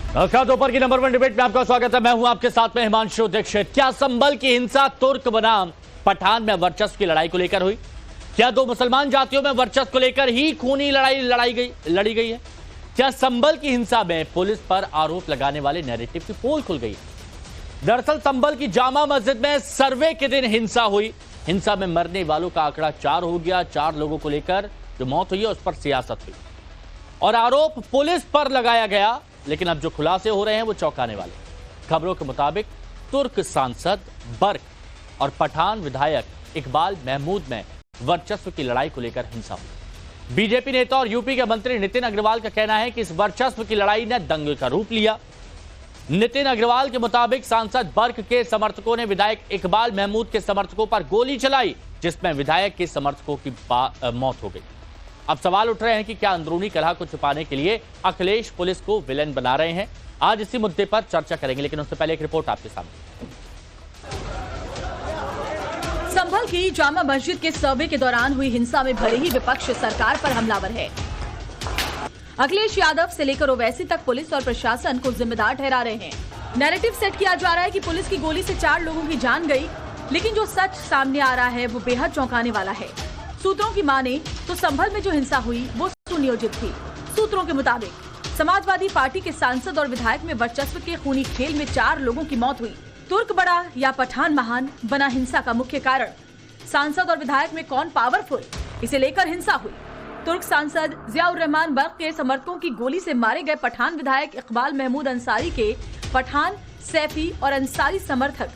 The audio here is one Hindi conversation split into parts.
नमस्कार, दोपहर की नंबर 1 डिबेट में आपका स्वागत है। मैं हूं आपके साथ में हिमांशु दीक्षित। क्या संभल की हिंसा तुर्क बनाम पठान में वर्चस्व की लड़ाई को लेकर हुई? क्या दो मुसलमान जातियों में वर्चस्व को लेकर ही खूनी लड़ाई लड़ी गई है? क्या संभल की हिंसा में पुलिस पर आरोप लगाने वाले नैरेटिव की पोल खुल गई? दरअसल संभल की जामा मस्जिद में सर्वे के दिन हिंसा हुई। हिंसा में मरने वालों का आंकड़ा 4 हो गया। 4 लोगों को लेकर जो मौत हुई है उस पर सियासत हुई और आरोप पुलिस पर लगाया गया। लेकिन अब जो खुलासे हो रहे हैं वो चौंकाने वाले। खबरों के मुताबिक तुर्क सांसद बर्क और पठान विधायक इकबाल महमूद में वर्चस्व की लड़ाई को लेकर हिंसा हुई। बीजेपी नेता और यूपी के मंत्री नितिन अग्रवाल का कहना है कि इस वर्चस्व की लड़ाई ने दंगे का रूप लिया। नितिन अग्रवाल के मुताबिक सांसद बर्क के समर्थकों ने विधायक इकबाल महमूद के समर्थकों पर गोली चलाई, जिसमें विधायक के समर्थकों की मौत हो गई। अब सवाल उठ रहे हैं कि क्या अंदरूनी कलह को छुपाने के लिए अखिलेश पुलिस को विलेन बना रहे हैं? आज इसी मुद्दे पर चर्चा करेंगे, लेकिन उससे पहले एक रिपोर्ट आपके सामने। संभल की जामा मस्जिद के सर्वे के दौरान हुई हिंसा में भले ही विपक्ष सरकार पर हमलावर है, अखिलेश यादव से लेकर ओवैसी तक पुलिस और प्रशासन को जिम्मेदार ठहरा रहे हैं। नैरेटिव सेट किया जा रहा है कि पुलिस की गोली से 4 लोगों की जान गई, लेकिन जो सच सामने आ रहा है वो बेहद चौंकाने वाला है। सूत्रों की माने तो संभल में जो हिंसा हुई वो सुनियोजित थी। सूत्रों के मुताबिक समाजवादी पार्टी के सांसद और विधायक में वर्चस्व के खूनी खेल में 4 लोगों की मौत हुई। तुर्क बड़ा या पठान महान बना हिंसा का मुख्य कारण। सांसद और विधायक में कौन पावरफुल, इसे लेकर हिंसा हुई। तुर्क सांसद जियाउर रहमान बर्क के समर्थकों की गोली से मारे गए पठान विधायक इकबाल महमूद अंसारी के पठान, सैफी और अंसारी समर्थक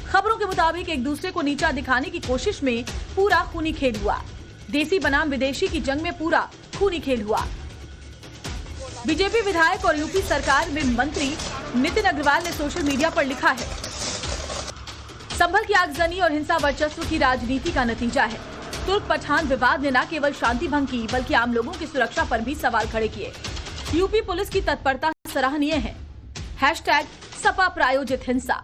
खबरों के मुताबिक एक दूसरे को नीचा दिखाने की कोशिश में पूरा खूनी खेल हुआ। देसी बनाम विदेशी की जंग में पूरा खूनी खेल हुआ। बीजेपी विधायक और यूपी सरकार में मंत्री नितिन अग्रवाल ने सोशल मीडिया पर लिखा है, संभल की आगजनी और हिंसा वर्चस्व की राजनीति का नतीजा है। तुर्क पठान विवाद ने न केवल शांति भंग की बल्कि आम लोगों की सुरक्षा पर भी सवाल खड़े किए। यूपी पुलिस की तत्परता सराहनीय है। #सपा प्रायोजित हिंसा।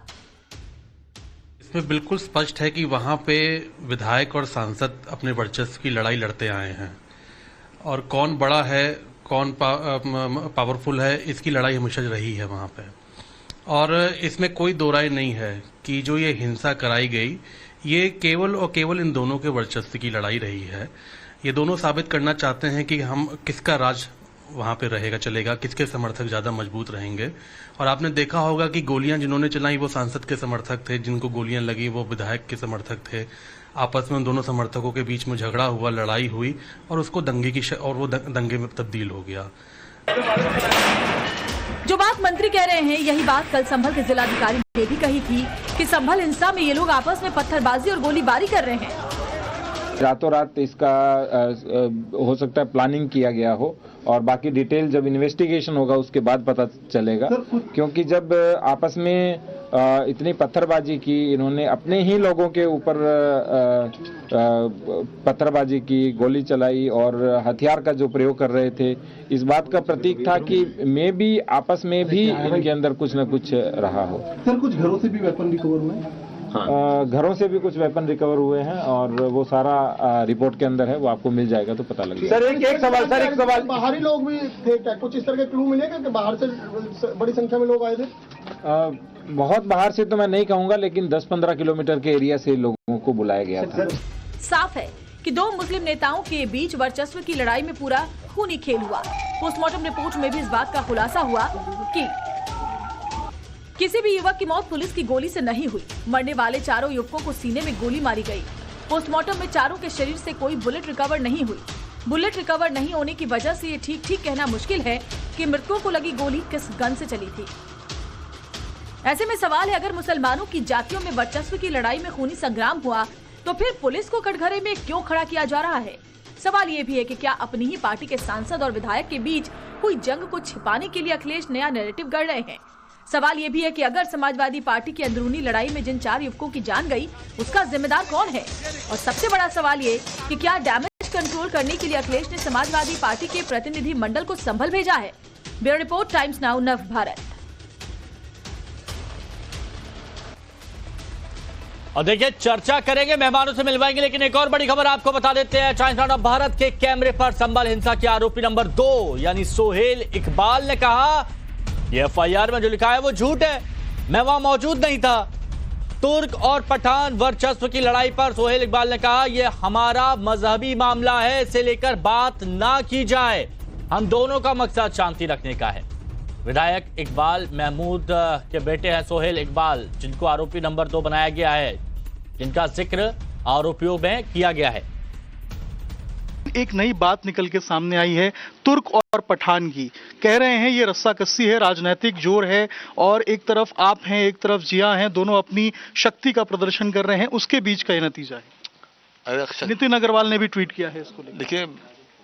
इसमें बिल्कुल स्पष्ट है कि वहाँ पे विधायक और सांसद अपने वर्चस्व की लड़ाई लड़ते आए हैं और कौन बड़ा है, कौन पावरफुल है, इसकी लड़ाई हमेशा रही है वहाँ पे। और इसमें कोई दो राय नहीं है कि जो ये हिंसा कराई गई ये केवल और केवल इन दोनों के वर्चस्व की लड़ाई रही है। ये दोनों साबित करना चाहते हैं कि हम किसका राज वहाँ पे रहेगा, चलेगा, किसके समर्थक ज्यादा मजबूत रहेंगे। और आपने देखा होगा कि गोलियां जिन्होंने चलाई वो सांसद के समर्थक थे, जिनको गोलियां लगी वो विधायक के समर्थक थे। आपस में उन दोनों समर्थकों के बीच में झगड़ा हुआ, लड़ाई हुई और उसको वो दंगे में तब्दील हो गया। जो बात मंत्री कह रहे हैं यही बात कल संभल के जिलाधिकारी ने भी कही थी कि संभल हिंसा में ये लोग आपस में पत्थरबाजी और गोलीबारी कर रहे हैं। रातों रात इसका हो सकता है प्लानिंग किया गया हो और बाकी डिटेल जब इन्वेस्टिगेशन होगा उसके बाद पता चलेगा। क्योंकि जब आपस में इतनी पत्थरबाजी की, इन्होंने अपने ही लोगों के ऊपर पत्थरबाजी की, गोली चलाई और हथियार का जो प्रयोग कर रहे थे, इस बात का प्रतीक था कि मे भी आपस में भी इनके अंदर कुछ न कुछ रहा हो। सर, कुछ घरों से भी वेपन रिकवर हुए? हाँ। घरों से भी कुछ वेपन रिकवर हुए हैं और वो सारा रिपोर्ट के अंदर है, वो आपको मिल जाएगा तो पता लगेगा। सर एक सवाल, बाहरी लोग भी थे क्या? कुछ इस तरह के क्लू मिलेगा कि बाहर से बड़ी संख्या में लोग आए थे? बहुत बाहर से तो मैं नहीं कहूंगा, लेकिन 10-15 किलोमीटर के एरिया से लोगों को बुलाया गया था। साफ है कि दो मुस्लिम नेताओं के बीच वर्चस्व की लड़ाई में पूरा खूनी खेल हुआ। पोस्टमार्टम रिपोर्ट में भी इस बात का खुलासा हुआ कि किसी भी युवक की मौत पुलिस की गोली से नहीं हुई। मरने वाले 4 युवकों को सीने में गोली मारी गई। पोस्टमार्टम में 4 के शरीर से कोई बुलेट रिकवर नहीं हुई। बुलेट रिकवर नहीं होने की वजह से ये ठीक कहना मुश्किल है कि मृतकों को लगी गोली किस गन से चली थी। ऐसे में सवाल है, अगर मुसलमानों की जातियों में वर्चस्व की लड़ाई में खूनी संग्राम हुआ तो फिर पुलिस को कटघरे में क्यों खड़ा किया जा रहा है? सवाल ये भी है कि क्या अपनी ही पार्टी के सांसद और विधायक के बीच हुई जंग को छिपाने के लिए अखिलेश नया नैरेटिव गढ़ रहे हैं? सवाल ये भी है कि अगर समाजवादी पार्टी की अंदरूनी लड़ाई में जिन 4 युवकों की जान गई उसका जिम्मेदार कौन है? और सबसे बड़ा सवाल ये कि क्या डैमेज कंट्रोल करने के लिए अखिलेश ने समाजवादी पार्टी के प्रतिनिधि मंडल को संभल भेजा है? ब्यूरो रिपोर्ट, टाइम्स नाउ, नव भारत। और देखिए, चर्चा करेंगे, मेहमानों से मिलवाएंगे, लेकिन एक और बड़ी खबर आपको बता देते हैं। टाइम्स नाउ भारत के कैमरे पर संभल हिंसा के आरोपी नंबर 2 यानी सोहेल इकबाल ने कहा ये FIR में जो लिखा है वो झूठ है, मैं वहां मौजूद नहीं था। तुर्क और पठान वर्चस्व की लड़ाई पर सोहेल इकबाल ने कहा यह हमारा मजहबी मामला है, इसे लेकर बात ना की जाए, हम दोनों का मकसद शांति रखने का है। विधायक इकबाल महमूद के बेटे हैं सोहेल इकबाल, जिनको आरोपी नंबर 2 बनाया गया है, जिनका जिक्र आरोपियों में किया गया है। एक नई बात निकल के सामने आई है तुर्क और पठान की। कह रहे हैं ये रस्साकस्सी है, राजनीतिक जोर है, और एक तरफ आप हैं, एक तरफ जिया हैं, दोनों अपनी शक्ति का प्रदर्शन कर रहे हैं, उसके बीच का ये नतीजा है। नितिन अग्रवाल ने भी ट्वीट किया है इसको लेकर। देखिए,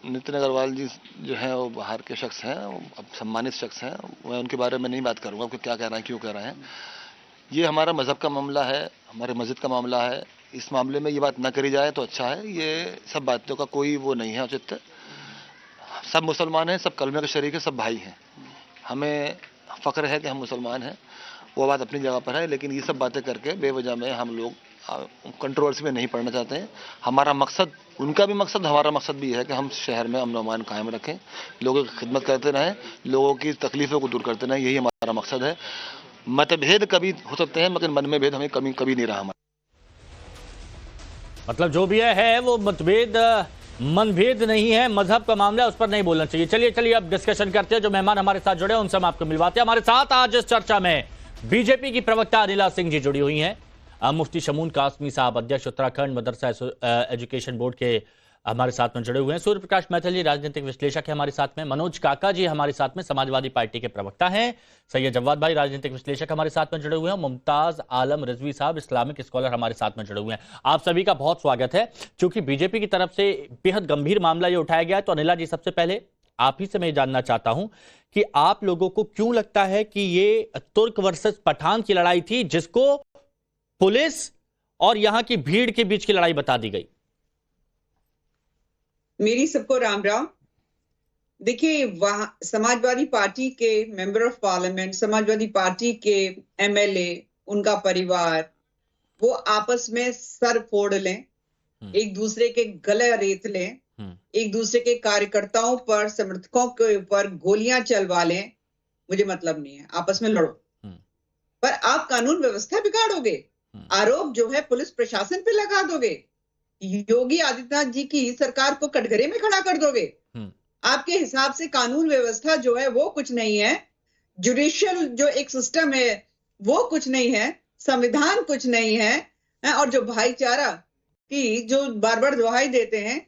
नितिन अग्रवाल जी जो हैं वो बाहर के शख्स हैं, अब सम्मानित शख्स हैं, मैं उनके बारे में नहीं बात करूंगा कि क्या कह रहे हैं, क्यों कह रहे हैं। ये हमारा मजहब का मामला है, हमारे मस्जिद का मामला है, इस मामले में ये बात ना करी जाए तो अच्छा है। ये सब बातों का कोई वो नहीं है औचित्य। सब मुसलमान हैं, सब कलमे के शरीक है, सब भाई हैं, हमें फ़ख्र है कि हम मुसलमान हैं, वो बात अपनी जगह पर है। लेकिन ये सब बातें करके बेवजह में हम लोग कंट्रोवर्सी में नहीं पड़ना चाहते हैं। हमारा मकसद, उनका भी मकसद, हमारा मकसद भी है कि हम शहर में अमन अमान कायम रखें, लोगों की खिदमत करते रहें, लोगों की तकलीफ़ों को दूर करते रहें, यही हमारा मकसद है। मतभेद कभी हो सकते हैं, मगर मन में भेद हमें कभी नहीं रहा हमारा। मतलब जो भी है वो मतभेद मनभेद नहीं है, मजहब का मामला है, उस पर नहीं बोलना चाहिए। चलिए अब डिस्कशन करते हैं। जो मेहमान हमारे साथ जुड़े हैं उनसे हम आपको मिलवाते हैं। हमारे साथ आज इस चर्चा में बीजेपी की प्रवक्ता अनिला सिंह जी जुड़ी हुई हैं, मुफ्ती शमून कासमी साहब अध्यक्ष उत्तराखंड मदरसा एजुकेशन बोर्ड के हमारे साथ में जुड़े हुए हैं, सूर्य प्रकाश मैथिल जी राजनीतिक विश्लेषक है हमारे साथ में, मनोज काका जी हमारे साथ में समाजवादी पार्टी के प्रवक्ता हैं, सैयद जवाद भाई राजनीतिक विश्लेषक हमारे साथ में जुड़े हुए हैं, मुमताज आलम रिजवी साहब इस्लामिक स्कॉलर हमारे साथ में जुड़े हुए हैं। आप सभी का बहुत स्वागत है। क्योंकि बीजेपी की तरफ से बेहद गंभीर मामला ये उठाया गया है, तो अनिला जी सबसे पहले आप ही से मैं जानना चाहता हूं कि आप लोगों को क्यों लगता है कि ये तुर्क वर्सेस पठान की लड़ाई थी, जिसको पुलिस और यहां की भीड़ के बीच की लड़ाई बता दी गई? मेरी सबको राम राम। देखिए, वहां समाजवादी पार्टी के member of parliament, Samajwadi party के MLA, उनका परिवार, वो आपस में सर फोड़ लें, एक दूसरे के गले रेत लें, एक दूसरे के कार्यकर्ताओं पर, समर्थकों के ऊपर गोलियां चलवा लें, मुझे मतलब नहीं है, आपस में लड़ो। पर आप कानून व्यवस्था बिगाड़ोगे, आरोप जो है पुलिस प्रशासन पे लगा दोगे, योगी आदित्यनाथ जी की सरकार को कटघरे में खड़ा कर दोगे। आपके हिसाब से कानून व्यवस्था जो है वो कुछ नहीं है, जुडिशियल जो एक सिस्टम है वो कुछ नहीं है, संविधान कुछ नहीं है, और जो भाईचारा की जो बार बार दुहाई देते हैं,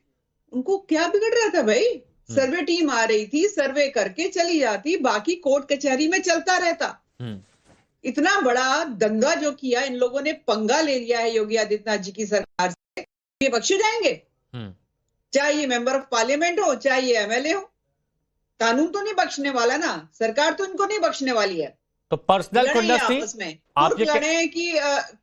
उनको क्या बिगड़ रहा था भाई? सर्वे टीम आ रही थी, सर्वे करके चली जाती, बाकी कोर्ट कचहरी में चलता रहता। इतना बड़ा दंगा जो किया, इन लोगों ने पंगा ले लिया है योगी आदित्यनाथ जी की सरकार से, ये बख्शे जाएंगे? चाहे ये मेंबर ऑफ पार्लियामेंट हो, चाहे ये MLA हो, कानून तो नहीं बख्शने वाला ना, सरकार तो इनको नहीं बख्शने वाली है। तो पर्सनल आपस में तुर्क लड़े कि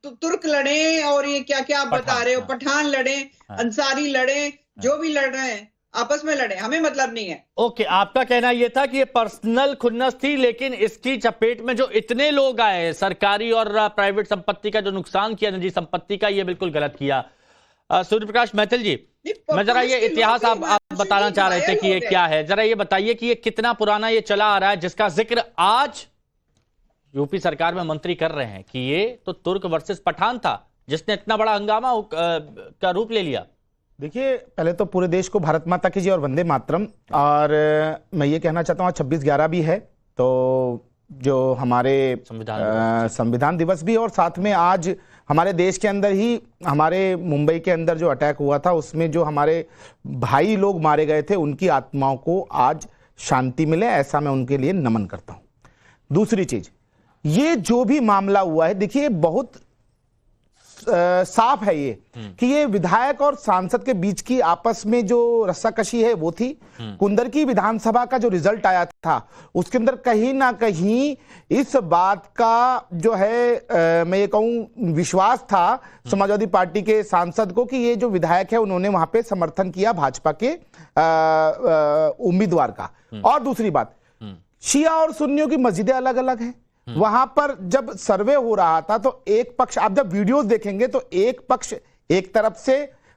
तुर्क लड़े, और ये क्या क्या आप बता रहे हो, पठान लड़े, अंसारी लड़े, जो भी लड़ रहे हैं आपस में लड़े, हमें मतलब नहीं है। ओके, आपका कहना यह था कि ये पर्सनल खुन्नस थी, लेकिन इसकी चपेट में जो इतने लोग आए, सरकारी और प्राइवेट संपत्ति का जो नुकसान किया, निजी संपत्ति का, ये बिल्कुल गलत किया। सूर्य प्रकाश मैथिल जी, मैं जरा ये इतिहास आप बताना चाह रहे थे कि ये क्या है, जरा ये बताइए कि ये कितना पुराना ये चला आ रहा है, जिसका जिक्र आज यूपी सरकार में मंत्री कर रहे हैं कि ये तो तुर्क वर्सेस पठान था, जिसने इतना बड़ा हंगामा का रूप ले लिया। देखिए, पहले तो पूरे देश को भारत माता की जय और वंदे मातरम। और मैं ये कहना चाहता हूँ 26/11 भी है, तो जो हमारे संविधान दिवस भी, और साथ में आज हमारे देश के अंदर ही, हमारे मुंबई के अंदर जो अटैक हुआ था, उसमें जो हमारे भाई लोग मारे गए थे, उनकी आत्माओं को आज शांति मिले, ऐसा मैं उनके लिए नमन करता हूं। दूसरी चीज, ये जो भी मामला हुआ है, देखिए बहुत साफ है ये कि ये विधायक और सांसद के बीच की आपस में जो रस्साकशी है वो थी। कुंदर की विधानसभा का जो रिजल्ट आया था, उसके अंदर कहीं ना कहीं इस बात का जो है मैं ये कहूं विश्वास था समाजवादी पार्टी के सांसद को कि ये जो विधायक है उन्होंने वहां पे समर्थन किया भाजपा के उम्मीदवार का। और दूसरी बात, शिया और सुन्नियों की मस्जिदें अलग अलग हैं। वहां पर जब सर्वे हो रहा था तो एक पक्ष, आप जब वीडियोस देखेंगे तो एक पक्ष एक तरफ से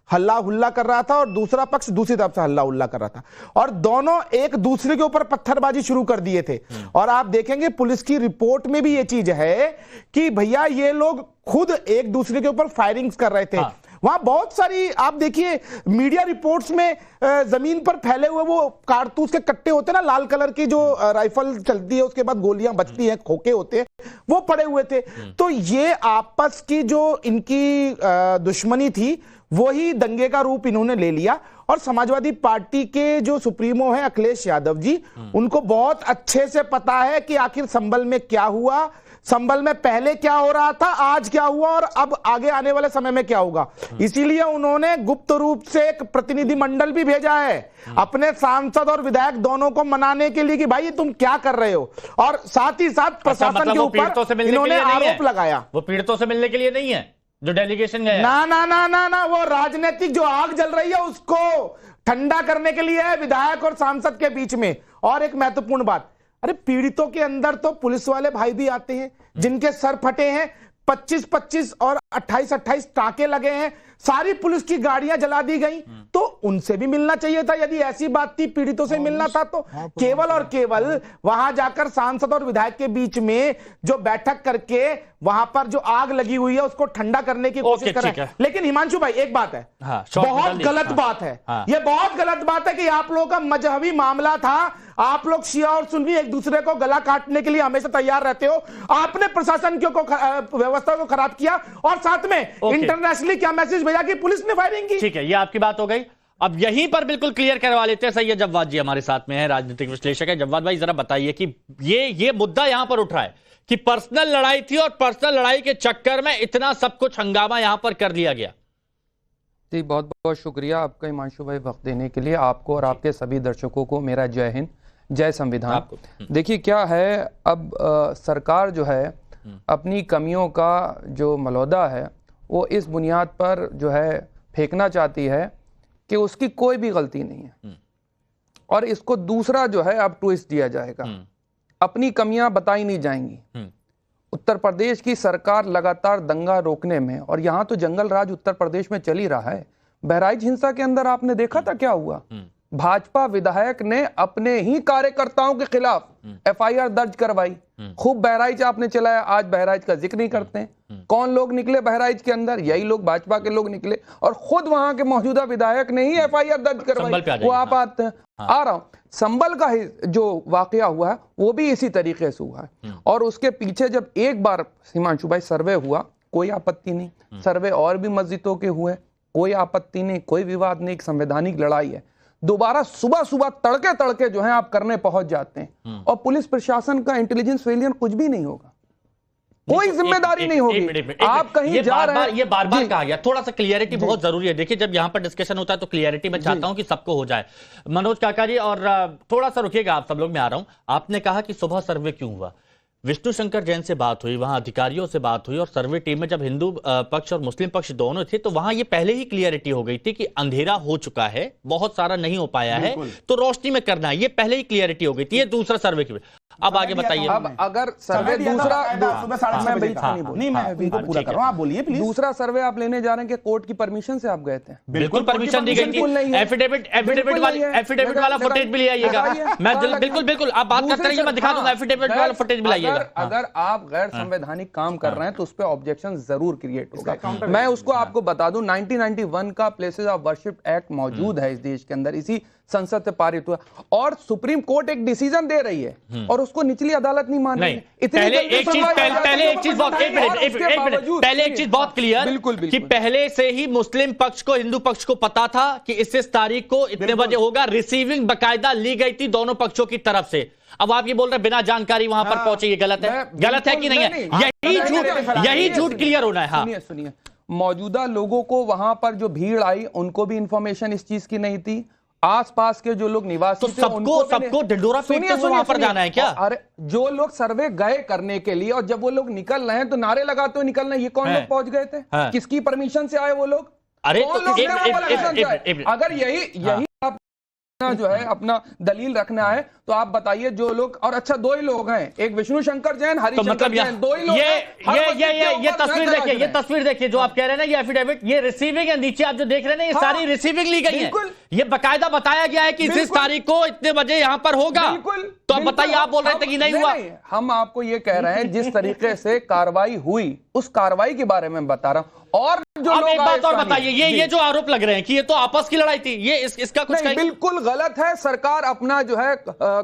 हल्ला हुल्ला कर रहा था और दूसरा पक्ष दूसरी तरफ से हल्ला हुल्ला कर रहा था, और दोनों एक दूसरे के ऊपर पत्थरबाजी शुरू कर दिए थे। और आप देखेंगे पुलिस की रिपोर्ट में भी ये चीज है कि भैया ये लोग खुद एक दूसरे के ऊपर फायरिंग्स कर रहे थे। वहां बहुत सारी आप देखिए मीडिया रिपोर्ट्स में जमीन पर फैले हुए वो कारतूस के कट्टे होते हैं ना, लाल कलर की जो राइफल चलती है उसके बाद गोलियां बचती हैं, खोखे होते हैं, वो पड़े हुए थे। तो ये आपस की जो इनकी दुश्मनी थी वही दंगे का रूप इन्होंने ले लिया। और समाजवादी पार्टी के जो सुप्रीमो हैं अखिलेश यादव जी, उनको बहुत अच्छे से पता है कि आखिर संभल में क्या हुआ, संभल में पहले क्या हो रहा था, आज क्या हुआ और अब आगे आने वाले समय में क्या होगा। इसीलिए उन्होंने गुप्त रूप से एक प्रतिनिधि मंडल भी भेजा है अपने सांसद और विधायक दोनों को मनाने के लिए कि भाई तुम क्या कर रहे हो, और साथ ही साथ प्रशासन के ऊपर इन्होंने आरोप लगाया। वो पीड़ितों से मिलने के लिए नहीं है जो डेलीगेशन गया। ना ना ना ना ना, वो राजनीतिक जो आग जल रही है उसको ठंडा करने के लिए है विधायक और सांसद के बीच में। और एक महत्वपूर्ण बात, अरे पीड़ितों के अंदर तो पुलिस वाले भाई भी आते हैं जिनके सर फटे हैं, 25-25 और 28-28 टाके लगे हैं, सारी पुलिस की गाड़ियां जला दी गई, तो उनसे भी मिलना चाहिए था। यदि ऐसी बात थी पीड़ितों से मिलना था तो केवल और केवल वहां जाकर सांसद और विधायक के बीच में जो बैठक करके वहां पर जो आग लगी हुई है उसको ठंडा करने की कोशिश कर रहे हैं। लेकिन हिमांशु भाई एक बात है, बहुत गलत बात है, ये बहुत गलत बात है कि आप लोगों का मजहबी मामला था, आप लोग शिया और सुन्नी एक दूसरे को गला काटने के लिए हमेशा तैयार रहते हो। आपने प्रशासन को व्यवस्था को खराब किया और साथ में इंटरनेशनली क्या मैसेज भेजा कि पुलिस ने फायरिंग की। ठीक है, ये आपकी बात हो गई। अब यहीं पर बिल्कुल क्लियर करवा लेते हैं। सैयद जव्वाद जी हमारे साथ में है, राजनीतिक विश्लेषक है। जव्वाद भाई जरा बताइए कि ये मुद्दा यहां पर उठ रहा है कि पर्सनल लड़ाई थी और पर्सनल लड़ाई के चक्कर में इतना सब कुछ हंगामा यहां पर कर लिया गया। जी बहुत बहुत शुक्रिया आपका हिमांशु भाई वक्त देने के लिए। आपको और आपके सभी दर्शकों को मेरा जय हिंद, जय संविधान। देखिए क्या है, अब सरकार जो है अपनी कमियों का जो मलौदा है वो इस बुनियाद पर जो है फेंकना चाहती है कि उसकी कोई भी गलती नहीं है, और इसको दूसरा जो है अब ट्विस्ट दिया जाएगा, अपनी कमियां बताई नहीं जाएंगी। उत्तर प्रदेश की सरकार लगातार दंगा रोकने में, और यहां तो जंगल राज उत्तर प्रदेश में चल ही रहा है। बहराइच हिंसा के अंदर आपने देखा था क्या हुआ, भाजपा विधायक ने अपने ही कार्यकर्ताओं के खिलाफ एफआईआर दर्ज करवाई, खूब बहराइच आपने चलाया। आज बहराइच का जिक्र नहीं करते हैं। कौन लोग निकले बहराइच के अंदर, यही लोग भाजपा के लोग निकले, और खुद वहां के मौजूदा विधायक ने ही एफआईआर दर्ज करवाई। वो आप आते हैं, आ रहा हूं। संभल का जो वाकया हुआ है वो भी इसी तरीके से हुआ है, और उसके पीछे जब एक बार हिमांशु भाई सर्वे हुआ कोई आपत्ति नहीं, सर्वे और भी मस्जिदों के हुए कोई आपत्ति नहीं, कोई विवाद नहीं, एक संवैधानिक लड़ाई है। दोबारा सुबह सुबह तड़के तड़के जो है आप करने पहुंच जाते हैं, और पुलिस प्रशासन का इंटेलिजेंस फेलियर कुछ भी नहीं होगा, कोई जिम्मेदारी नहीं होगी। आप कहीं जा रहे हैं, ये बार बार कहा गया, थोड़ा सा क्लियरिटी बहुत जरूरी है। देखिए जब यहां पर डिस्कशन होता है तो क्लियरिटी मैं चाहता हूं कि सबको हो जाए। मनोज काका जी, और थोड़ा सा रुकिएगा आप सब लोग, मैं आ रहा हूं। आपने कहा कि सुबह सर्वे क्यों हुआ, विष्णु शंकर जैन से बात हुई, वहां अधिकारियों से बात हुई, और सर्वे टीम में जब हिंदू पक्ष और मुस्लिम पक्ष दोनों थे तो वहां ये पहले ही क्लियरिटी हो गई थी कि अंधेरा हो चुका है, बहुत सारा नहीं हो पाया है, तो रोशनी में करना है, ये पहले ही क्लियरिटी हो गई थी। ये दूसरा सर्वे की, अब आगे बताइए। अब अगर सर्वे दूसरा सर्वे आप लेने जा रहे हैं कि कोर्ट की परमिशन से आप गए थे? बिल्कुल परमिशन दी गई थी। एफिडेविट वाला फुटेज भी ले आइएगा। मैं बिल्कुल आप बात करते रहिए, मैं दिखा दूंगा एफिडेविट वाला फुटेज भी लाइएगा। अगर आप गैर संवैधानिक काम कर रहे हैं तो उस पर ऑब्जेक्शन जरूर क्रिएट होगा। मैं उसको आपको बता दूं, 1991 का प्लेसेस ऑफ वर्शिप एक्ट मौजूद है इस देश के अंदर, इसी संसद से पारित हुआ, और सुप्रीम कोर्ट एक डिसीजन दे रही है और उसको निचली अदालत नहीं मान रही है। पहले एक चीज बहुत क्लियर कि पहले से ही मुस्लिम पक्ष को हिंदू पक्ष को पता था कि इस तारीख को इतने बजे होगा, रिसीविंग बकायदा ली गई थी दोनों पक्षों की तरफ से। अब आप ये बोल रहे हैं बिना जानकारी वहां पर पहुंचे, ये गलत है, गलत है कि नहीं है? यही झूठ क्लियर होना है। हाँ सुनिए, मौजूदा लोगों को वहां पर जो भीड़ आई उनको भी इंफॉर्मेशन इस चीज की नहीं थी, आसपास के जो लोग निवासी थे सबको ढिंडोरा पीटते हुए वहां पर जाना है क्या? अरे जो लोग सर्वे गए करने के लिए, और जब वो लोग निकल रहे हैं तो नारे लगाते हुए निकल रहे हैं, ये कौन लोग पहुंच गए थे? किसकी परमिशन से आए वो लोग? अरे अगर यही आप जो है अपना दलील रखना है तो आप बताइए। जो लोग, और अच्छा 2 ही लोग हैं, एक विष्णु शंकर जैन, तो हरिशंकर मतलब जैन, 2 ही लोग हैं। ये तस्वीर देखिए, ये तस्वीर देखिए जो आप कह रहे हैं ना, ये एफिडेविट, ये रिसीविंग है। नीचे आप जो देख रहे हैं ना, ये सारी रिसीविंग ली गई है। ये बकायदा बताया गया है कि इस तारीख को इतने बजे यहां पर होगा। तो आप बताइए, आप बोल रहे थे कि नहीं हुआ। हम आपको ये कह रहे हैं जिस तरीके से कार्रवाई हुई उस कार्रवाई के बारे में बता रहा हूं। और जो अब एक बात और बताइए, ये जो आरोप लग रहे हैं कि ये तो आपस की लड़ाई थी, ये इसका कुछ नहीं, बिल्कुल गलत है। सरकार अपना जो है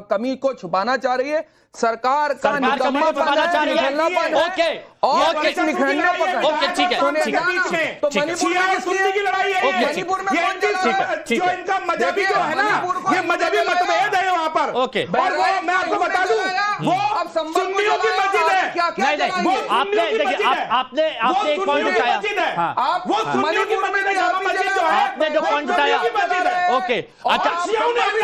कमी को छुपाना चाह रही है। सरकार का निकम्मापन है, निखरनापन है। ओके और निखरनापन है। ओके, ठीक है, सुनिए, ठीक है, तो ठीक है। मणिपुर में सुन्नी की लड़ाई है। मणिपुर में कौन चला रहा है? ठीक जो है। इनका मजहबी जो है ना, ये मजहबी मतभेद है वहां पर। ओके। और वो मैं आपको बता दूं, वो अब सुन्नियों की मस्जिद है। क्या नहीं, आपने देखिए, आपने एक पॉइंट उठाया। हाँ, आप वो सुन्नियों की मस्जिद है, जामा मस्जिद जो है, आपने जो पॉइंट उठाया, ओके, अच्छा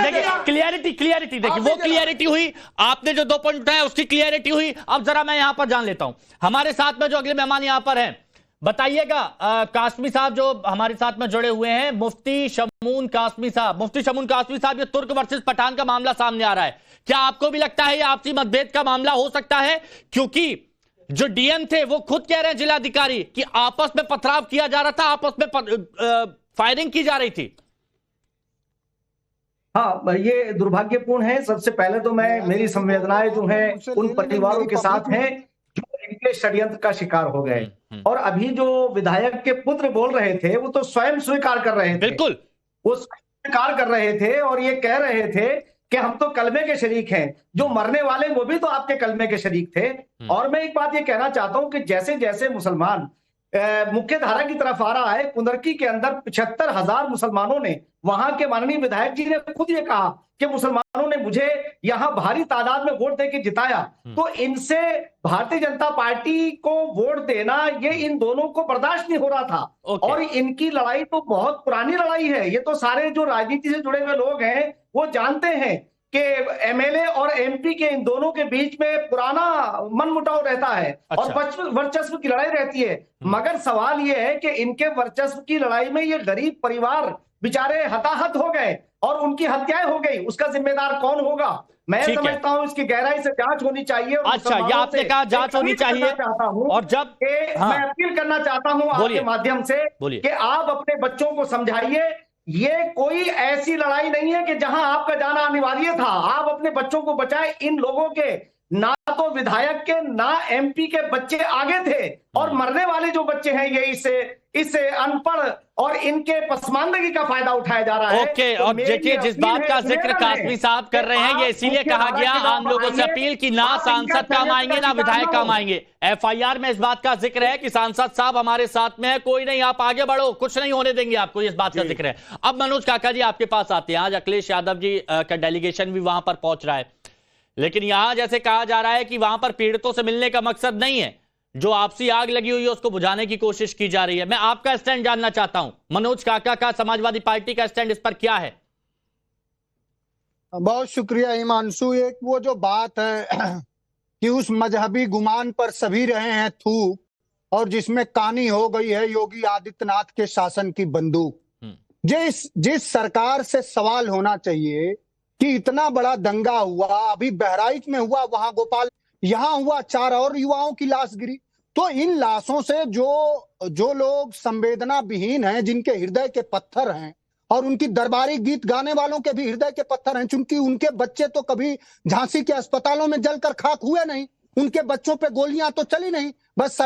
देखिए, क्लियरिटी देखिए, वो क्लियरिटी हुई। आपने जो 2 पॉइंट उठाया उसकी क्लियरिटी हुई। अब जरा मैं यहां पर जान लेता हूं, हमारे साथ में जो अगले मेहमान यहां पर हैं, बताइएगा। कासमी साहब जो हमारे साथ में जुड़े हुए हैं, मुफ्ती शमून कासमी साहब। मुफ्ती शमून कासमी साहब, ये तुर्क वर्सेस पठान का मामला सामने आ रहा है, क्या आपको भी लगता है ये आपसी मतभेद का मामला हो सकता है? क्योंकि जो डीएम थे वो खुद कह रहे हैं, जिलाधिकारी, कि आपस में पथराव किया जा रहा था, आपस में फायरिंग की जा रही थी। हाँ, ये दुर्भाग्यपूर्ण है। सबसे पहले तो मेरी संवेदनाएं जो है उन परिवारों के साथ हैं जो इनके षड्यंत्र का शिकार हो गए। और अभी जो विधायक के पुत्र बोल रहे थे वो तो स्वयं स्वीकार कर रहे थे। बिल्कुल, वो स्वीकार कर रहे थे और ये कह रहे थे कि हम तो कलमे के शरीक हैं। जो मरने वाले वो भी तो आपके कलमे के शरीक थे। और मैं एक बात ये कहना चाहता हूं कि जैसे जैसे मुसलमान मुख्य धारा की तरफ आ रहा है, कुंदरकी के अंदर 75,000 मुसलमानों ने, वहां के माननीय विधायक जी ने खुद ये कहा कि मुसलमानों ने मुझे यहां भारी तादाद में वोट देके जिताया। तो इनसे भारतीय जनता पार्टी को वोट देना ये इन दोनों को बर्दाश्त नहीं हो रहा था। और इनकी लड़ाई तो बहुत पुरानी लड़ाई है। ये तो सारे जो राजनीति से जुड़े हुए लोग हैं वो जानते हैं कि एमएलए और एमपी के इन दोनों के बीच में पुराना मनमुटाव रहता है। और वर्चस्व की लड़ाई रहती है। मगर सवाल यह है कि इनके वर्चस्व की लड़ाई में ये गरीब परिवार बेचारे हताहत हो गए और उनकी हत्याएं हो गई। उसका जिम्मेदार कौन होगा? मैं समझता हूं इसकी गहराई से जांच होनी चाहिए। अच्छा, ये आपने कहा जांच होनी चाहिए। और जब मैं अपील करना चाहता हूं आपके माध्यम से कि आप अपने बच्चों को समझाइए, ये कोई ऐसी लड़ाई नहीं है कि जहां आपका जाना अनिवार्य था। आप अपने बच्चों को बचाएं। इन लोगों के ना तो विधायक के ना एमपी के बच्चे आगे थे, और मरने वाले जो बच्चे हैं ये इससे अनपढ़ और इनके पसमानदगी का फायदा उठाया जा रहा है। ओके, और देखिए जिस बात का जिक्र कासमी साहब कर रहे हैं, ये इसीलिए कहा गया आम लोगों से अपील कि ना सांसद काम आएंगे ना विधायक काम आएंगे। एफआईआर में इस बात का जिक्र है कि सांसद साहब हमारे साथ में है, कोई नहीं, आप आगे बढ़ो, कुछ नहीं होने देंगे आपको, इस बात का जिक्र है। अब मनोज काका जी आपके पास आते हैं। आज अखिलेश यादव जी का डेलीगेशन भी वहां पर पहुंच रहा है, लेकिन यहां जैसे कहा जा रहा है कि वहां पर पीड़ितों से मिलने का मकसद नहीं है, जो आपसी आग लगी हुई है उसको बुझाने की कोशिश की जा रही है। मैं आपका स्टैंड जानना चाहता हूं, मनोज काका का, समाजवादी पार्टी का स्टैंड इस पर क्या है? बहुत शुक्रिया हिमांशु। एक वो जो बात है कि उस मजहबी गुमान पर सभी रहे हैं थूक, और जिसमें कहानी हो गई है योगी आदित्यनाथ के शासन की बंदूक। जिस सरकार से सवाल होना चाहिए कि इतना बड़ा दंगा हुआ, अभी बहराइच में हुआ, वहां गोपाल, यहां हुआ, 4 और युवाओं की लाश गिरी। तो इन लाशों से जो लोग संवेदना विहीन हैं, जिनके हृदय के पत्थर हैं, और उनकी दरबारी गीत गाने वालों के भी हृदय के पत्थर हैं, क्योंकि उनके बच्चे तो कभी झांसी के अस्पतालों में जलकर खाक हुए नहीं, उनके बच्चों पे गोलियां तो चली नहीं। बस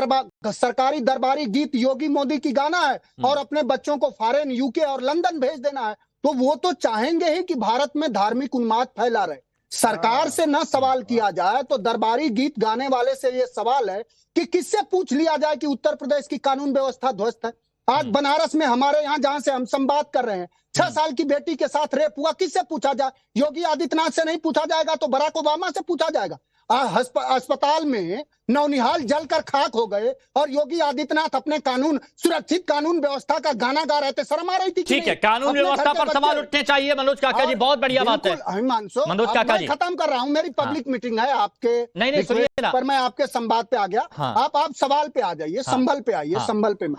सरकारी दरबारी गीत योगी मोदी की गाना है और अपने बच्चों को फॉरेन, यूके और लंदन भेज देना है। तो वो तो चाहेंगे ही कि भारत में धार्मिक उन्माद फैला रहे। सरकार से न सवाल किया जाए तो दरबारी गीत गाने वाले से ये सवाल है कि किससे पूछ लिया जाए कि उत्तर प्रदेश की कानून व्यवस्था ध्वस्त है। आज बनारस में हमारे यहाँ जहां से हम संवाद कर रहे हैं, 6 साल की बेटी के साथ रेप हुआ, किससे पूछा जाए? योगी आदित्यनाथ से नहीं पूछा जाएगा तो बराक ओबामा से पूछा जाएगा। अस्पताल में नौनिहाल जलकर खाक हो गए और योगी आदित्यनाथ अपने कानून, सुरक्षित कानून व्यवस्था का गाना गा रहे थे। शर्म आ रही थी। ठीक है, कानून व्यवस्था पर सवाल उठने चाहिए। मनोज काका जी, बहुत बढ़िया बात है। मनोज काका जी, खत्म कर रहा हूँ, मेरी पब्लिक मीटिंग है आपके नहीं सुनिए ना, पर मैं आपके संवाद पे आ गया। आप सवाल पे आ जाइए, संभल पे आइए। संभल पे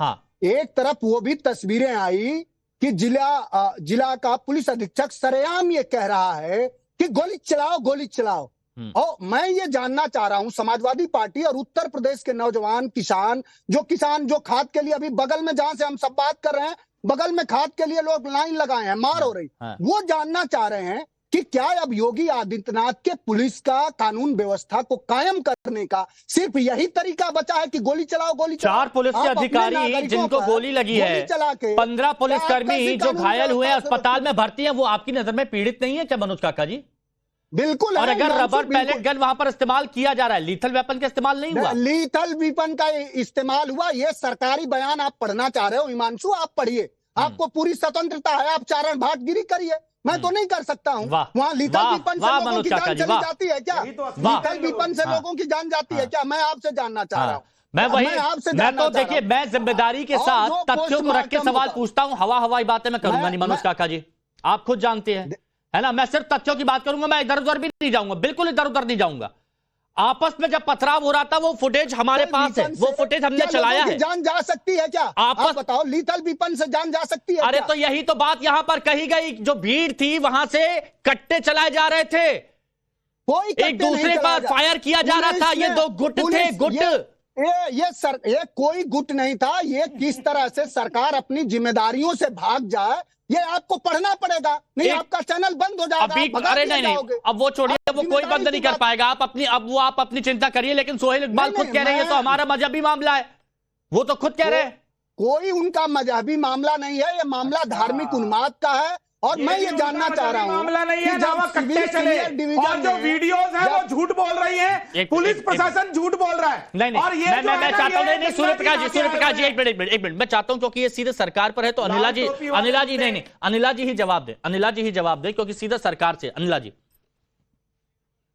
एक तरफ वो भी तस्वीरें आई कि जिला का पुलिस अधीक्षक सरेआम ये कह रहा है कि गोली चलाओ गोली चलाओ। और मैं ये जानना चाह रहा हूं, समाजवादी पार्टी और उत्तर प्रदेश के नौजवान किसान जो खाद के लिए अभी बगल में, जहां से हम सब बात कर रहे हैं, बगल में खाद के लिए लोग लाइन लगाए हैं, मार हो रही, वो जानना चाह रहे हैं कि क्या अब योगी आदित्यनाथ के पुलिस का कानून व्यवस्था को कायम करने का सिर्फ यही तरीका बचा है कि गोली चलाओ गोली चलाओ? 4 पुलिस के अधिकारी जिनको गोली लगी है, 15 पुलिसकर्मी जो घायल हुए अस्पताल में भर्ती हैं, वो आपकी नजर में पीड़ित नहीं है क्या मनोज काका जी? बिल्कुल। और अगर रबर पैलेट गन वहां पर इस्तेमाल किया जा रहा है, लीथल वेपन का इस्तेमाल नहीं हुआ? लीथल वेपन का इस्तेमाल हुआ। ये सरकारी बयान आप पढ़ना चाह रहे हो हिमांशु, आप पढ़िए, आपको पूरी स्वतंत्रता है, आप चारण भाटगिरी करिए, मैं तो नहीं कर सकता हूँ। वहाँ लीथल वेपन से लोगों की जान चली जाती है क्या? लीथल वेपन से लोगों की जान जाती है क्या? मैं आपसे जानना चाह रहा हूँ। मैं तो देखिए, मैं जिम्मेदारी के साथ तथ्यों को रख के सवाल पूछता हूँ, हवाई बातें मैं करूंगा नहीं मनोज काका जी, आप खुद जानते हैं, है ना? मैं सिर्फ तथ्यों की बात करूंगा, मैं इधर उधर भी नहीं जाऊंगा, बिल्कुल इधर उधर नहीं जाऊंगा। आपस में जब पथराव हो रहा था, वो फुटेज हमारे पास है, वो फुटेज हमने चलाया है। जान जा सकती है क्या? आप बताओ, लीथल वेपन से जान जा सकती है? अरे तो यही तो बात यहां पर कही गई, जो भीड़ थी वहां से कट्टे चलाए जा रहे थे, कोई एक दूसरे पर फायर किया जा रहा था। ये 2 गुट थे, गुट। ये कोई गुट नहीं था। ये किस तरह से सरकार अपनी जिम्मेदारियों से भाग जाए, ये आपको पढ़ना पड़ेगा, नहीं आपका चैनल बंद हो जाएगा। अरे नहीं, अब वो छोड़िए, वो कोई बंद नहीं कर पाएगा। आप अपनी चिंता करिए, लेकिन सोहेल इकबाल खुद कह रहे हैं तो हमारा मजहबी मामला है, वो तो खुद कह रहे हैं। कोई उनका मजहबी मामला नहीं है, ये मामला धार्मिक उन्माद का है। और मैं ये जानना चाह रहा हूँ, मामला नहीं है ना, कट्टे चले और जो वीडियोस है वो झूठ बोल रही है, पुलिस प्रशासन झूठ बोल रहा है। नहीं, और ये मैं चाहता हूँ, नहीं सूर्यप्रकाश जी एक मिनट मैं चाहता हूँ, क्योंकि ये सीधे सरकार पर है, तो अनिला जी नहीं, अनिला जी ही जवाब दे, क्योंकि सीधा सरकार से। अनिला जी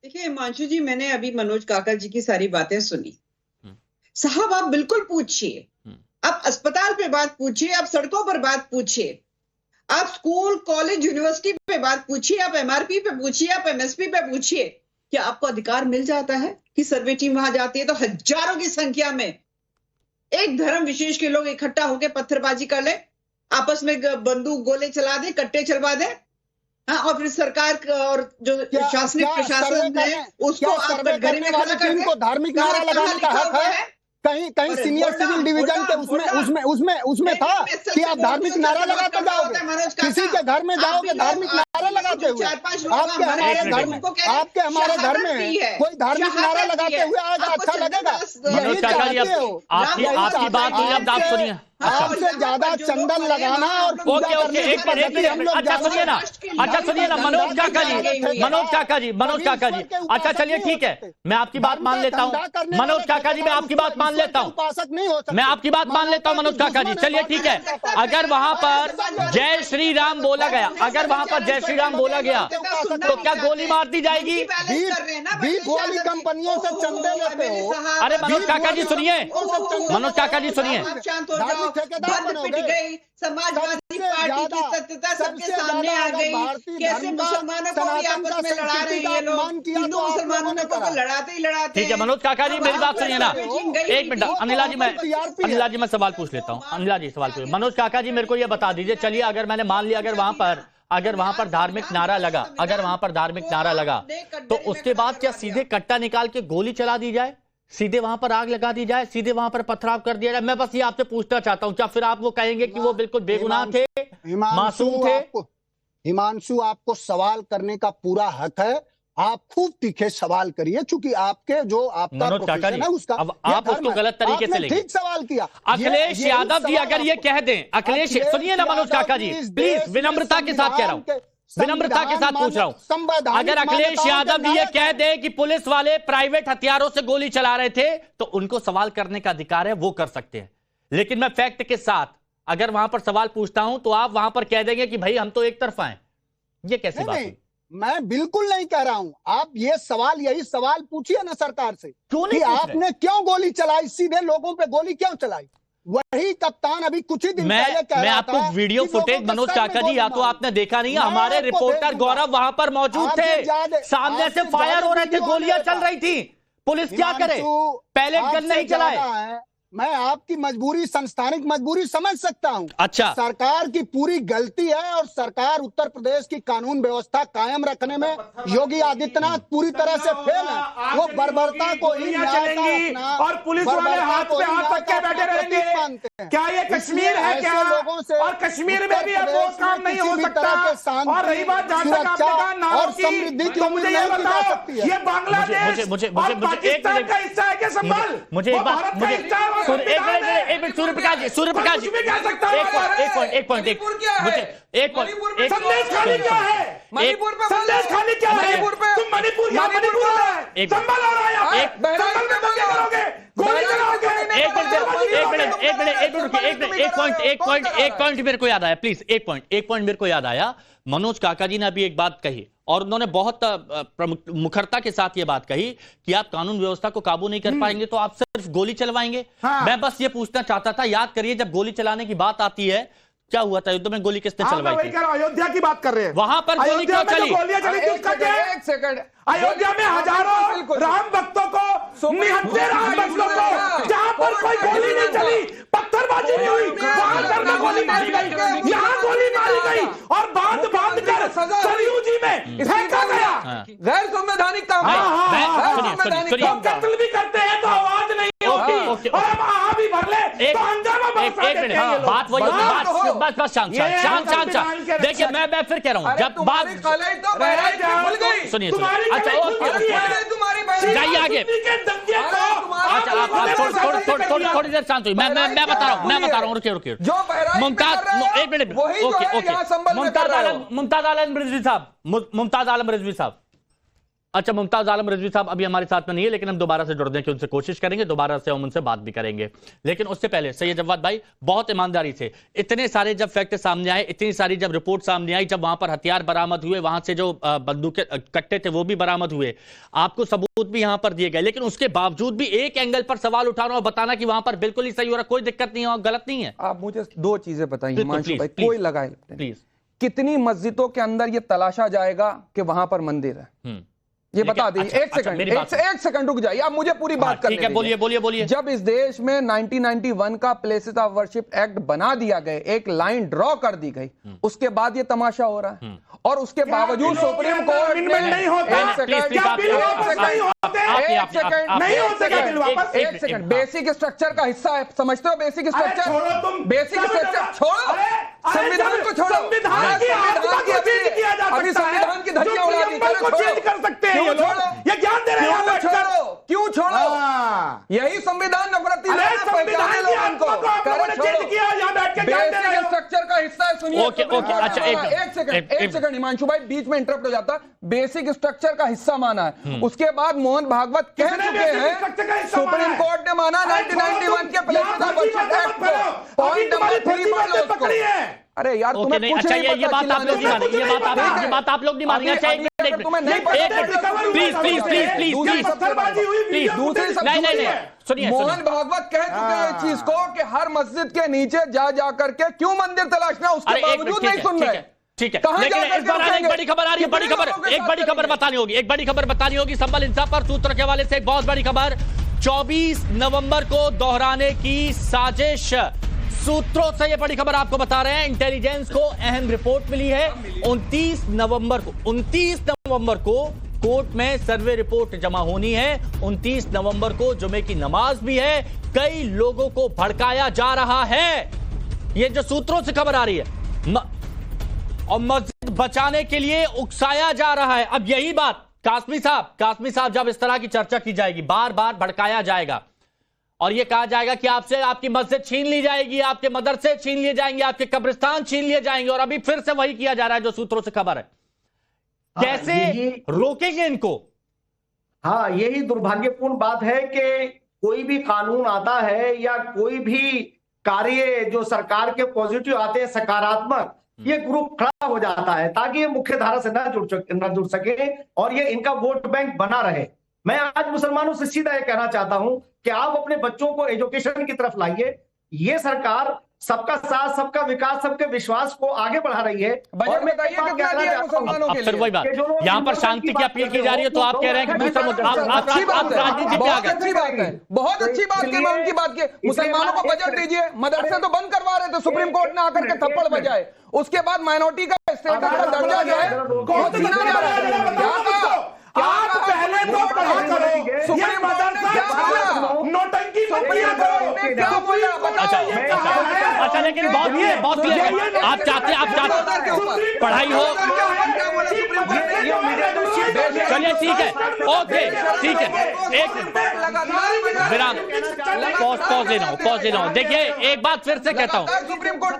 देखिए हिमांशु जी, मैंने अभी मनोज काका जी की सारी बातें सुनी। साहब आप बिल्कुल पूछिए, आप अस्पताल पे बात पूछिए, आप सड़कों पर बात पूछिए, आप स्कूल कॉलेज यूनिवर्सिटी पे बात पूछिए, आप एमआरपी पे पूछिए, आप एमएसपी पे पूछिए, क्या आपको अधिकार मिल जाता है कि सर्वे टीम वहां जाती है तो हजारों की संख्या में एक धर्म विशेष के लोग इकट्ठा होकर पत्थरबाजी कर ले, आपस में बंदूक गोले चला दे, कट्टे चलवा दे, और फिर सरकार और जो शासनिक प्रशासन है उसको आप कटघरे में खड़ा कर दे? धार्मिक नारा लगाने का हक है? कहीं सीनियर सिविल डिवीजन के उसमें था कि आप धार्मिक नारा लगाते जाओगे, किसी के घर में जाओगे धार्मिक नारा लगाते हुए? आपके हमारे घर में कोई धार्मिक नारा लगाते हुए आएगा, अच्छा लगेगा? मनोज काका जी, आपकी बात हुई, अब आप सुनिए। आपसे ज्यादा चंदन लगाना और ओके एक मिनट, अच्छा सुनिए ना मनोज काका जी, अच्छा चलिए ठीक है, मैं आपकी बात मान लेता हूँ मनोज काका जी, मैं आपकी बात मान लेता हूँ, मनोज काका जी, चलिए ठीक है। अगर वहां पर जय श्री राम बोला गया, तो क्या गोली मार दी जाएगी? गोली कंपनियों से चंदे लेते हो? अरे मनोज काका जी सुनिए, बंद पिट गई, समाजवादी पार्टी की सत्यता सबके सामने आ गई। कैसे मुसलमानों को भी आपस में लड़ा रहे हैं ये लोग, हिंदू मुसलमानों को लड़ाते ही लड़ाते। ठीक है मनोज काका जी, मेरी बात सुनिए ना, एक मिनट। अनिला जी मैं सवाल पूछ लेता हूँ। अनिला जी सवाल पूछ, मनोज काका जी मेरे को ये बता दीजिए, चलिए अगर मैंने मान लिया अगर वहां पर धार्मिक नारा लगा, तो उसके बाद क्या सीधे कट्टा निकाल के गोली चला दी जाए, सीधे वहां पर आग लगा दी जाए, सीधे वहां पर पथराव कर दिया जाए? मैं बस ये आपसे पूछना चाहता हूं, क्या फिर आप वो कहेंगे कि वो बिल्कुल बेगुनाह थे, मासूम थे? हिमांशु, आपको सवाल करने का पूरा हक है, आप खूब तीखे सवाल करिए, चूंकि आपका प्रोफेशन है उसका, अब आप उसको गलत तरीके से लेंगे। ठीक सवाल किया। अखिलेश यादव जी अगर ये कह दें, अखिलेश सुनिए ना मनोज काका जी, प्लीज विनम्रता के साथ कह रहा हूं, विनम्रता के साथ पूछ रहा हूं, अगर अखिलेश यादव जी ये कह दे कि पुलिस वाले प्राइवेट हथियारों से गोली चला रहे थे, तो उनको सवाल करने का अधिकार है, वो कर सकते हैं। लेकिन मैं फैक्ट के साथ अगर वहां पर सवाल पूछता हूं, तो आप वहां पर कह देंगे कि भाई हम तो एक तरफा हैं। ये कैसी बात है? मैं बिल्कुल नहीं कह रहा हूं। आप यही सवाल पूछिए ना सरकार से, क्यों कि आपने क्यों गोली चलाई, सीधे लोगों पे गोली क्यों चलाई? वही कप्तान अभी कुछ ही दिन पहले कह रहा था, आपको वीडियो फुटेज मनोज काका जी, या तो आपने देखा नहीं है, हमारे रिपोर्टर गौरव वहां पर मौजूद थे, सामने से फायर हो रहे थे, गोलियां चल रही थी, पुलिस क्या करे? पैलेट गन नहीं चलाए। मैं आपकी मजबूरी, संस्थानिक मजबूरी समझ सकता हूं। अच्छा, सरकार की पूरी गलती है और सरकार उत्तर प्रदेश की कानून व्यवस्था कायम रखने में योगी आदित्यनाथ पूरी तरह से फेल है। वो बर्बरता को ही न्याय का अपना और पुलिस वाले हाथ पे हाथ रख के बैठे रहेंगे। क्या ये कश्मीर है क्या? लोगों से और कश्मीर में भी अब वो काम नहीं हो सकता। और रही बात जहां तक आपने कहा नारों की, तो मुझे ये बताओ, ये बांग्लादेश और पाकिस्तान का हिस्सा है क्या संभल? मुझे एक बात, एक मिनट सूर्यप्रकाश जी, सूर्यप्रकाश जी, एक पॉइंट, संदेश खाली क्या है? मणिपुर पे संदेश खाली क्या है? तुम मणिपुर क्या मणिपुर हो रहा है? संभल हो रहा है यहाँ। संभल में तो क्या करोगे? गोली चलाओगे? एक पॉइंट मेरे को याद आया, प्लीज एक पॉइंट मेरे को याद आया। मनोज काका जी ने अभी एक बात कही और उन्होंने बहुत मुखरता के साथ ये बात कही कि आप कानून व्यवस्था को काबू नहीं कर पाएंगे तो आप सिर्फ गोली चलवाएंगे। मैं बस ये पूछना चाहता था, याद करिए जब गोली चलाने की बात आती है, क्या हुआ था युद्ध में, गोली किसने चलवाई थी? अयोध्या की बात कर रहे हैं, वहां पर गोली क्यों चली? एक सेकंड, अयोध्या में हजारों राम भक्तों को, निहत्थे राम भक्तों को, जहां पर कोई गोली नहीं चली, पत्थरबाजी नहीं हुई, वहां पर गोली मारी गई, यहाँ गोली मारी गई और बांध कर सरयू जी में फेंका गया। गैर संवैधानिक काम है। हम कत्ल भी करते हैं तो आवाज नहीं होती, और हम वहां भी भर ले तो हंगामा बात वही, बस शांत। देखिए मैं फिर कह रहा हूँ, जब बात सुनिए, अच्छा जाइए आगे। अच्छा आप थोड़ी देर शांत हुई, मैं बता रहा हूँ, रुकिए। मुमताज, एक मिनट, ओके, मुमताज आलम रिजवी साहब, अच्छा मुमताज आलम रिजवी साहब अभी हमारे साथ में नहीं है, लेकिन हम दोबारा से जुड़ने की उनसे कोशिश करेंगे, दोबारा से हम उनसे बात भी करेंगे। लेकिन उससे पहले सैयद जवाद भाई, बहुत ईमानदारी से, इतने सारे जब फैक्ट सामने आए, इतनी सारी जब रिपोर्ट सामने आई, जब वहां पर हथियार बरामद हुए, वहां से जो बंदूकें कट्टे थे वो भी बरामद हुए, आपको सबूत भी यहां पर दिए गए, लेकिन उसके बावजूद भी एक एंगल पर सवाल उठाना और बताना कि वहां पर बिल्कुल ही सही हो रहा, कोई दिक्कत नहीं है, गलत नहीं है। आप मुझे दो चीजें बताइए हिमांशु भाई, कोई लगाए प्लीज, कितनी मस्जिदों के अंदर ये तलाशा जाएगा कि वहां पर मंदिर है? ये बता दीजिए। अच्छा, एक सेकंड रुक जाइए, आप मुझे पूरी बात करने दीजिए। बोलिए। जब इस देश में 1991 का प्लेसेस ऑफ वर्शिप एक्ट बना दिया गया, एक लाइन ड्रॉ कर दी गई, उसके बाद ये तमाशा हो रहा है, और उसके बावजूद सुप्रीम कोर्ट ने एक सेकंड बेसिक स्ट्रक्चर का हिस्सा है, समझते हो? बेसिक स्ट्रक्चर छोड़ो, संविधान को छोड़ो, अभी संविधान की धज्जियां उड़ा दी, कर सकते हैं ये ज्ञान दे रहे हैं। क्यों छोड़ो? यही संविधान नफरती बेसिक स्ट्रक्चर का हिस्सा है। सुनिए, अच्छा एक सेकंड हिमांशु भाई, बीच में इंटरप्ट हो जाता, बेसिक स्ट्रक्चर का हिस्सा माना है। उसके बाद मोहन भागवत कह चुके हैं, सुप्रीम कोर्ट ने माना 1991 के प्लेसेस ऑफ वर्शिप एक्ट को, पॉइंट नंबर 3 पढ़ लो उसको। अरे यार तुम्हें कुछ अच्छा, नहीं ये बात आप लोग नहीं मानेंगे, ये बात आप लोग नहीं मानेंगे। अच्छा एक मिनट, प्लीज, सुनिए, मोहन भागवत कह चुके हैं इस चीज को कि हर मस्जिद के नीचे जा करके क्यों मंदिर तलाशना, उसके बावजूद नहीं सुन रहे। ठीक है, लेकिन इस बार एक बड़ी खबर आ रही है, एक बड़ी खबर बतानी होगी संभल इंसाफ पर सूत्र के हवाले से। एक बहुत बड़ी खबर, 24 नवंबर को दोहराने की साजिश, सूत्रों से यह बड़ी खबर आपको बता रहे हैं। इंटेलिजेंस को अहम रिपोर्ट मिली है। 29 नवंबर को कोर्ट में सर्वे रिपोर्ट जमा होनी है। 29 नवंबर को जुमे की नमाज भी है। कई लोगों को भड़काया जा रहा है, ये जो सूत्रों से खबर आ रही है, और मस्जिद बचाने के लिए उकसाया जा रहा है। अब यही बात कासमी साहब जब इस तरह की चर्चा की जाएगी, बार बार भड़काया जाएगा और यह कहा जाएगा कि आपसे आपकी मस्जिद छीन ली जाएगी, आपके मदरसे छीन लिए जाएंगे, आपके कब्रिस्तान छीन लिए जाएंगे, और अभी फिर से वही किया जा रहा है जो सूत्रों से खबर है। कैसे रोकेंगे इनको? हाँ, यही दुर्भाग्यपूर्ण बात है कि कोई भी कानून आता है या कोई भी कार्य जो सरकार के पॉजिटिव आते हैं, सकारात्मक, ये ग्रुप खड़ा हो जाता है ताकि ये मुख्य धारा से न जुड़ सके और ये इनका वोट बैंक बना रहे। मैं आज मुसलमानों से सीधा ये कहना चाहता हूं कि आप अपने बच्चों को एजुकेशन की तरफ लाइए। ये सरकार सबका साथ, सबका विकास, सबके विश्वास को आगे बढ़ा रही है। बजट बताइए कितना दिया है मुसलमानों के लिए? फिर वही बात, यहाँ पर शांति की अपील की जा रही है तो आप कह रहे हैं कि दूसरा मुद्दा, आप राजनीति पे आ बहुत अच्छी बात है, बहुत अच्छी बात की, मैं उनकी बात की। मुसलमानों को बजट दीजिए, मदरसे तो बंद करवा रहे थे, सुप्रीम कोर्ट ने आकर के थप्पड़ बजाए। उसके बाद माइनॉरिटी का स्टेटस का दर्जा जो है वो छीना जा रहा है। आप पहले तो पढ़ा करो, ये मदरसा नोटंकी मत किया करो। क्या बोला? अच्छा, लेकिन बहुत क्लियर आप चाहते पढ़ाई हो, चलिए ठीक है, ओके ठीक है, एक विराम, पॉज लेना हो। देखिए एक बात फिर से कहता हूं,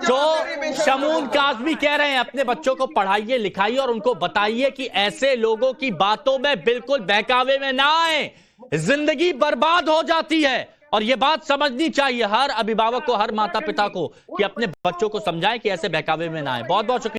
जो शमून काज़मी कह रहे हैं अपने बच्चों को पढ़ाइए लिखाइए और उनको बताइए कि ऐसे लोगों की बातों में बिल्कुल बहकावे में ना आए, जिंदगी बर्बाद हो जाती है। और यह बात समझनी चाहिए हर अभिभावक को, हर माता पिता को, कि अपने बच्चों को समझाएं कि ऐसे बहकावे में ना आए। बहुत बहुत शुक्रिया।